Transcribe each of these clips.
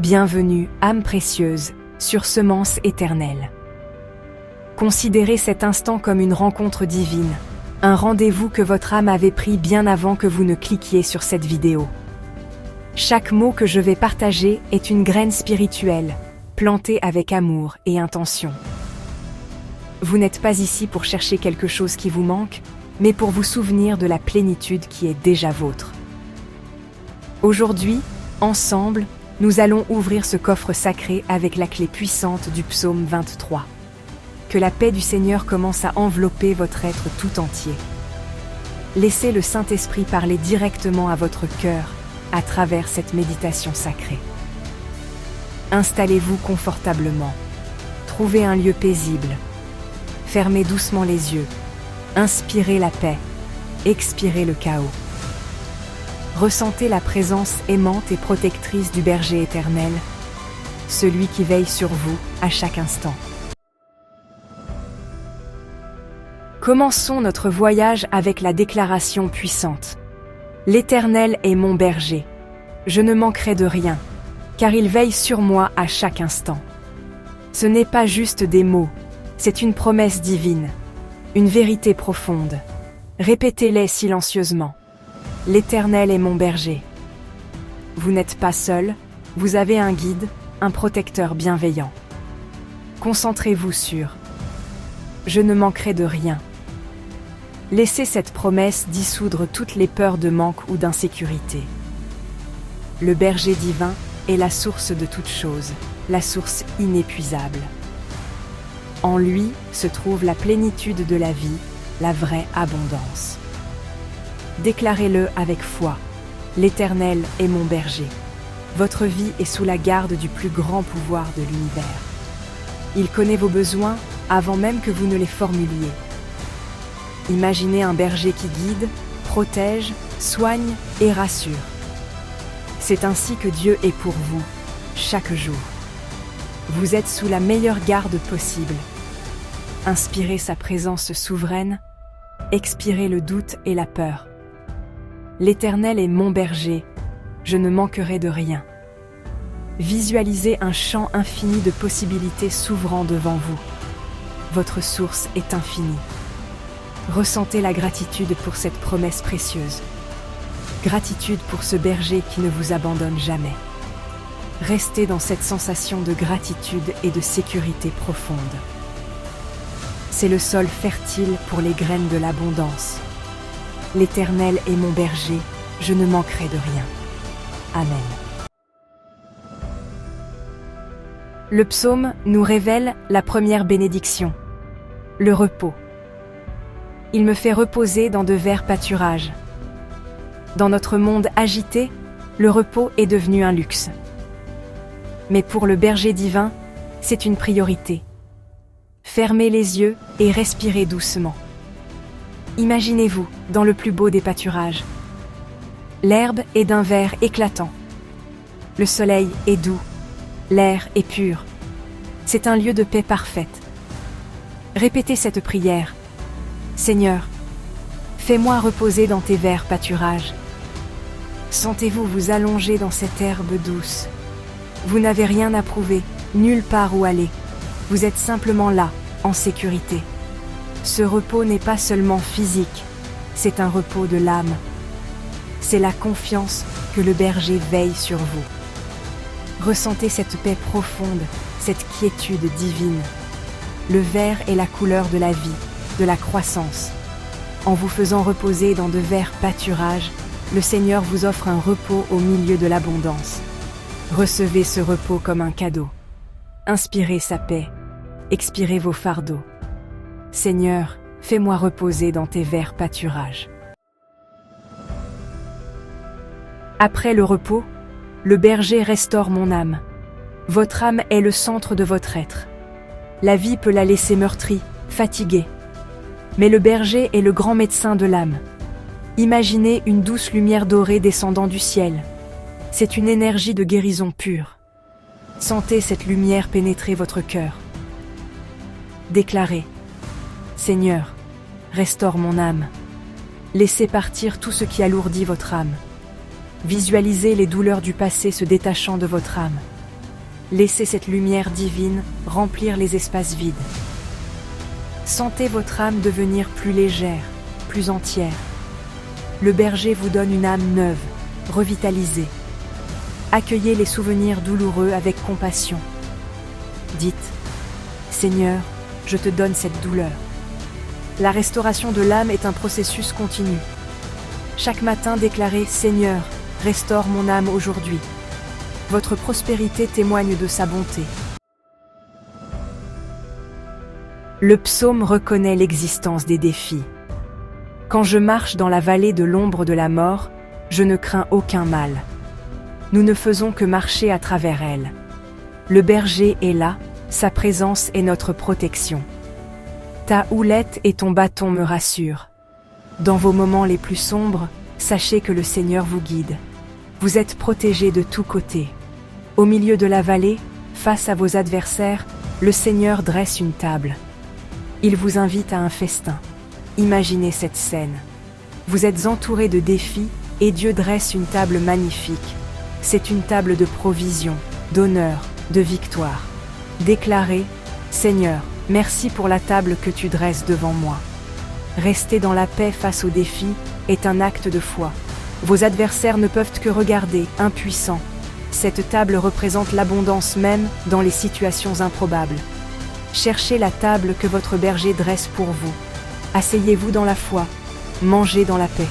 Bienvenue, âme précieuse, sur Semence éternelle. Considérez cet instant comme une rencontre divine, un rendez-vous que votre âme avait pris bien avant que vous ne cliquiez sur cette vidéo. Chaque mot que je vais partager est une graine spirituelle, plantée avec amour et intention. Vous n'êtes pas ici pour chercher quelque chose qui vous manque, mais pour vous souvenir de la plénitude qui est déjà vôtre. Aujourd'hui, ensemble, nous allons ouvrir ce coffre sacré avec la clé puissante du psaume 23. Que la paix du Seigneur commence à envelopper votre être tout entier. Laissez le Saint-Esprit parler directement à votre cœur à travers cette méditation sacrée. Installez-vous confortablement. Trouvez un lieu paisible. Fermez doucement les yeux. Inspirez la paix. Expirez le chaos. Ressentez la présence aimante et protectrice du berger éternel, celui qui veille sur vous à chaque instant. Commençons notre voyage avec la déclaration puissante. L'Éternel est mon berger. Je ne manquerai de rien, car il veille sur moi à chaque instant. Ce n'est pas juste des mots, c'est une promesse divine, une vérité profonde. Répétez-les silencieusement. L'Éternel est mon berger. Vous n'êtes pas seul, vous avez un guide, un protecteur bienveillant. Concentrez-vous sur « Je ne manquerai de rien ». Laissez cette promesse dissoudre toutes les peurs de manque ou d'insécurité. Le berger divin est la source de toutes choses, la source inépuisable. En lui se trouve la plénitude de la vie, la vraie abondance. Déclarez-le avec foi. L'Éternel est mon berger. Votre vie est sous la garde du plus grand pouvoir de l'univers. Il connaît vos besoins avant même que vous ne les formuliez. Imaginez un berger qui guide, protège, soigne et rassure. C'est ainsi que Dieu est pour vous, chaque jour. Vous êtes sous la meilleure garde possible. Inspirez sa présence souveraine, expirez le doute et la peur. L'Éternel est mon berger, je ne manquerai de rien. Visualisez un champ infini de possibilités s'ouvrant devant vous. Votre source est infinie. Ressentez la gratitude pour cette promesse précieuse. Gratitude pour ce berger qui ne vous abandonne jamais. Restez dans cette sensation de gratitude et de sécurité profonde. C'est le sol fertile pour les graines de l'abondance. L'Éternel est mon berger, je ne manquerai de rien. Amen. Le psaume nous révèle la première bénédiction, le repos. Il me fait reposer dans de verts pâturages. Dans notre monde agité, le repos est devenu un luxe. Mais pour le berger divin, c'est une priorité. Fermez les yeux et respirez doucement. Imaginez-vous dans le plus beau des pâturages. L'herbe est d'un vert éclatant. Le soleil est doux. L'air est pur. C'est un lieu de paix parfaite. Répétez cette prière. Seigneur, fais-moi reposer dans tes verts pâturages. Sentez-vous vous allonger dans cette herbe douce. Vous n'avez rien à prouver, nulle part où aller. Vous êtes simplement là, en sécurité. Ce repos n'est pas seulement physique, c'est un repos de l'âme. C'est la confiance que le berger veille sur vous. Ressentez cette paix profonde, cette quiétude divine. Le vert est la couleur de la vie, de la croissance. En vous faisant reposer dans de verts pâturages, le Seigneur vous offre un repos au milieu de l'abondance. Recevez ce repos comme un cadeau. Inspirez sa paix, expirez vos fardeaux. Seigneur, fais-moi reposer dans tes verts pâturages. Après le repos, le berger restaure mon âme. Votre âme est le centre de votre être. La vie peut la laisser meurtrie, fatiguée. Mais le berger est le grand médecin de l'âme. Imaginez une douce lumière dorée descendant du ciel. C'est une énergie de guérison pure. Sentez cette lumière pénétrer votre cœur. Déclarez : Seigneur, restaure mon âme. Laissez partir tout ce qui alourdit votre âme. Visualisez les douleurs du passé se détachant de votre âme. Laissez cette lumière divine remplir les espaces vides. Sentez votre âme devenir plus légère, plus entière. Le berger vous donne une âme neuve, revitalisée. Accueillez les souvenirs douloureux avec compassion. Dites, Seigneur, je te donne cette douleur. La restauration de l'âme est un processus continu. Chaque matin, déclarez, Seigneur, restaure mon âme aujourd'hui. Votre prospérité témoigne de sa bonté. Le psaume reconnaît l'existence des défis. Quand je marche dans la vallée de l'ombre de la mort, je ne crains aucun mal. Nous ne faisons que marcher à travers elle. Le berger est là, sa présence est notre protection. Ta houlette et ton bâton me rassurent. Dans vos moments les plus sombres, sachez que le Seigneur vous guide. Vous êtes protégés de tous côtés. Au milieu de la vallée, face à vos adversaires, le Seigneur dresse une table. Il vous invite à un festin. Imaginez cette scène. Vous êtes entourés de défis et Dieu dresse une table magnifique. C'est une table de provision, d'honneur, de victoire. Déclarez, Seigneur, merci pour la table que tu dresses devant moi. Rester dans la paix face aux défis est un acte de foi. Vos adversaires ne peuvent que regarder, impuissants. Cette table représente l'abondance même dans les situations improbables. Cherchez la table que votre berger dresse pour vous. Asseyez-vous dans la foi, mangez dans la paix.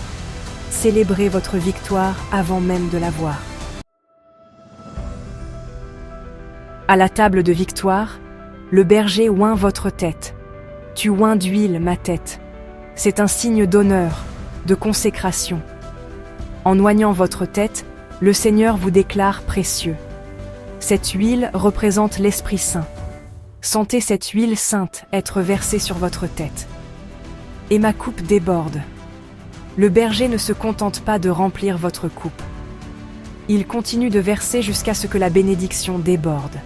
Célébrez votre victoire avant même de la voir. À la table de victoire, le berger oint votre tête. Tu oins d'huile ma tête. C'est un signe d'honneur, de consécration. En oignant votre tête, le Seigneur vous déclare précieux. Cette huile représente l'Esprit Saint. Sentez cette huile sainte être versée sur votre tête. Et ma coupe déborde. Le berger ne se contente pas de remplir votre coupe. Il continue de verser jusqu'à ce que la bénédiction déborde.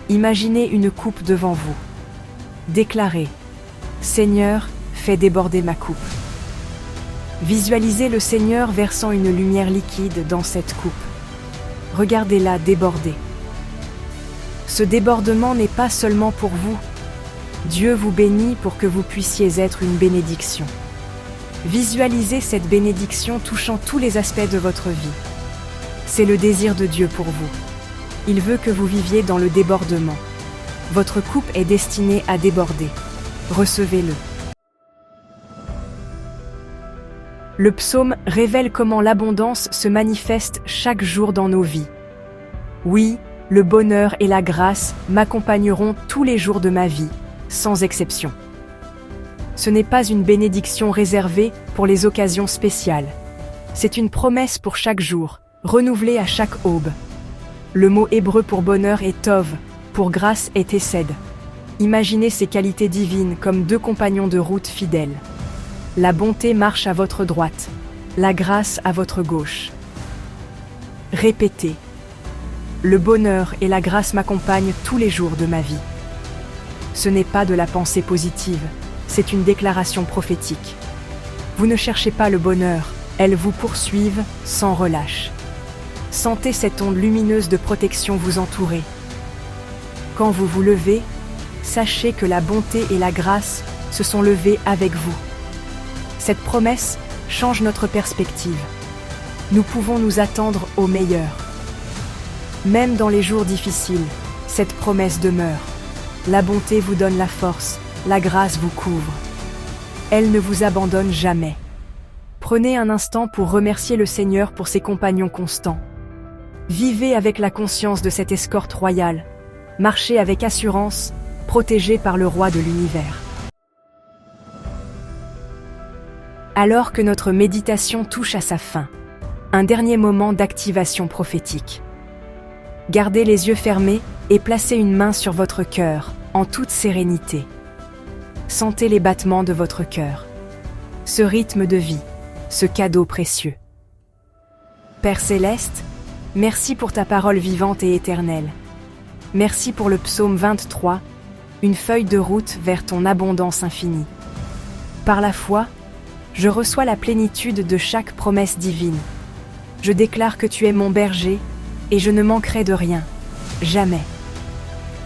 Imaginez une coupe devant vous. Déclarez, Seigneur, fais déborder ma coupe. Visualisez le Seigneur versant une lumière liquide dans cette coupe. Regardez-la déborder. Ce débordement n'est pas seulement pour vous. Dieu vous bénit pour que vous puissiez être une bénédiction. Visualisez cette bénédiction touchant tous les aspects de votre vie. C'est le désir de Dieu pour vous. Il veut que vous viviez dans le débordement. Votre coupe est destinée à déborder. Recevez-le. Le psaume révèle comment l'abondance se manifeste chaque jour dans nos vies. Oui, le bonheur et la grâce m'accompagneront tous les jours de ma vie, sans exception. Ce n'est pas une bénédiction réservée pour les occasions spéciales. C'est une promesse pour chaque jour, renouvelée à chaque aube. Le mot hébreu pour bonheur est tov, pour grâce est hesed. Imaginez ces qualités divines comme deux compagnons de route fidèles. La bonté marche à votre droite, la grâce à votre gauche. Répétez. Le bonheur et la grâce m'accompagnent tous les jours de ma vie. Ce n'est pas de la pensée positive, c'est une déclaration prophétique. Vous ne cherchez pas le bonheur, elles vous poursuivent sans relâche. Sentez cette onde lumineuse de protection vous entourer. Quand vous vous levez, sachez que la bonté et la grâce se sont levées avec vous. Cette promesse change notre perspective. Nous pouvons nous attendre au meilleur. Même dans les jours difficiles, cette promesse demeure. La bonté vous donne la force, la grâce vous couvre. Elle ne vous abandonne jamais. Prenez un instant pour remercier le Seigneur pour ses compagnons constants. Vivez avec la conscience de cette escorte royale. Marchez avec assurance, protégés par le roi de l'univers. Alors que notre méditation touche à sa fin, un dernier moment d'activation prophétique. Gardez les yeux fermés et placez une main sur votre cœur, en toute sérénité. Sentez les battements de votre cœur. Ce rythme de vie, ce cadeau précieux. Père Céleste, merci pour ta parole vivante et éternelle. Merci pour le psaume 23, une feuille de route vers ton abondance infinie. Par la foi, je reçois la plénitude de chaque promesse divine. Je déclare que tu es mon berger, et je ne manquerai de rien. jamais.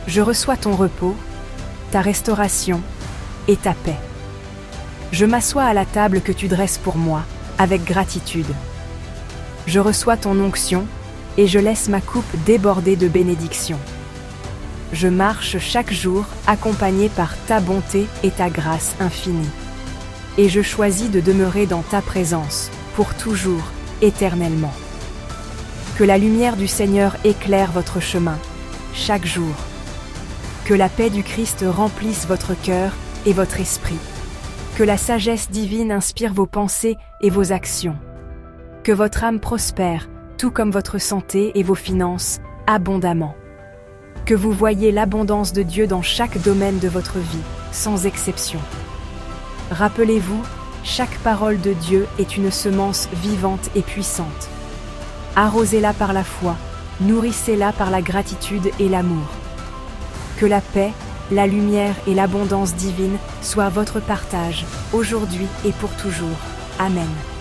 Je reçois ton repos, ta restauration et ta paix. Je m'assois à la table que tu dresses pour moi, avec gratitude. Je reçois ton onction et je laisse ma coupe déborder de bénédictions. Je marche chaque jour accompagné par ta bonté et ta grâce infinie. Et je choisis de demeurer dans ta présence, pour toujours, éternellement. Que la lumière du Seigneur éclaire votre chemin, chaque jour. Que la paix du Christ remplisse votre cœur et votre esprit. Que la sagesse divine inspire vos pensées et vos actions. Que votre âme prospère, tout comme votre santé et vos finances, abondamment. Que vous voyiez l'abondance de Dieu dans chaque domaine de votre vie, sans exception. Rappelez-vous, chaque parole de Dieu est une semence vivante et puissante. Arrosez-la par la foi, nourrissez-la par la gratitude et l'amour. Que la paix, la lumière et l'abondance divine soient votre partage, aujourd'hui et pour toujours. Amen.